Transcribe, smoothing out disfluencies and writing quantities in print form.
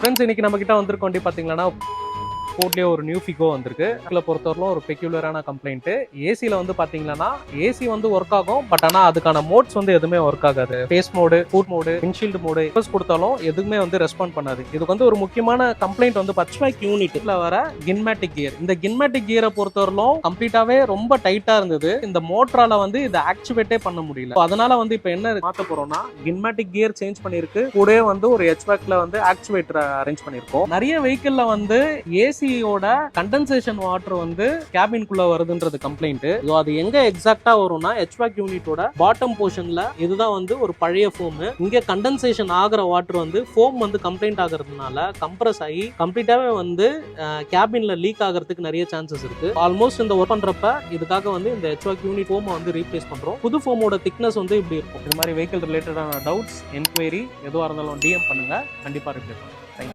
Friends, இன்னைக்கு நம்ம கிட்ட வந்திருக்கோம் பாத்தீங்கன்னா போர்ட்லயே ஒரு நியூ ஃபிகோ வந்திருக்கு. இதுல பொறுத்தவரைக்கும் ஒரு பெக்யூலரான கம்ப்ளைண்ட். ஏசில வந்து பாத்தீங்கன்னா ஏசி வந்து ஒர்க் ஆகும், பட் ஆனா அதுக்கான மோட்ஸ் வந்து எதுவுமே ஒர்க் ஆகாது. Face mode, foot mode, windshield mode கொடுத்தாலும் எதுவுமே வந்து ரெஸ்பாண்ட் பண்ணாது. இதுக்கு வந்து ஒரு முக்கியமான கம்ப்ளைண்ட் வந்து HVAC யூனிட்ல வர கின்மேட்டிக் கியர். இந்த கின்மேட்டிக் கியரை பொறுத்தவரைக்கும் கம்ப்ளீட்டாவே ரொம்ப டைட்டா இருந்தது. இந்த மோட்டரால வந்து இதை ஆக்டிவேட்டே பண்ண முடியல. அதனால வந்து இப்ப என்ன மாத்த போறோம்னா கின்மேட்டிக் கியர் சேஞ்ச் பண்ணிருக்கு. கூடவே வந்து ஒரு HVACல வந்து ஆக்டிவேட்டர் அரேஞ்ச் பண்ணிருக்கோம். நிறைய வெஹிக்கிள்ல வந்து ஏசியோட கண்டென்சேஷன் வாட்டர் வந்து கேபின்குள்ள வருதுன்றது கம்ப்ளைண்ட். அது எங்க எக்ஸாக்ட்டா வரும்னா HVAC யூனிட்டோட பாட்டம் போர்ஷன்ல. இதுதான் வந்து ஒரு பழைய ஃபோம். இங்க கண்டென்சேஷன் ஆகிற வாட்டர் வந்து ஃபோம் வந்து கம்ப்ளைண்ட் ஆகிறதுனால கம்ப்ரஸ் ஆகி கம்ப்ளீட்டாவே வந்து கேபின்ல லீக் ஆகிறதுக்கு நிறைய சான்சஸ் இருக்கு. ஆல்மோஸ்ட் இந்த ஒர்க் பண்றப்ப இதுக்காக வந்து இந்த HVAC யூனிட் ஃபோமை வந்து ரீப்ளேஸ் பண்றோம். புது ஃபோமோட திக்னஸ் வந்து இப்படி இருக்கும். இது மாதிரி வெஹிக்கிள் ரிலேட்டடான டவுட்ஸ், என்கொயரி எதுவாக இருந்தாலும் DM பண்ணுங்க, கண்டிப்பா ரிப்ளை பண்ணுங்க.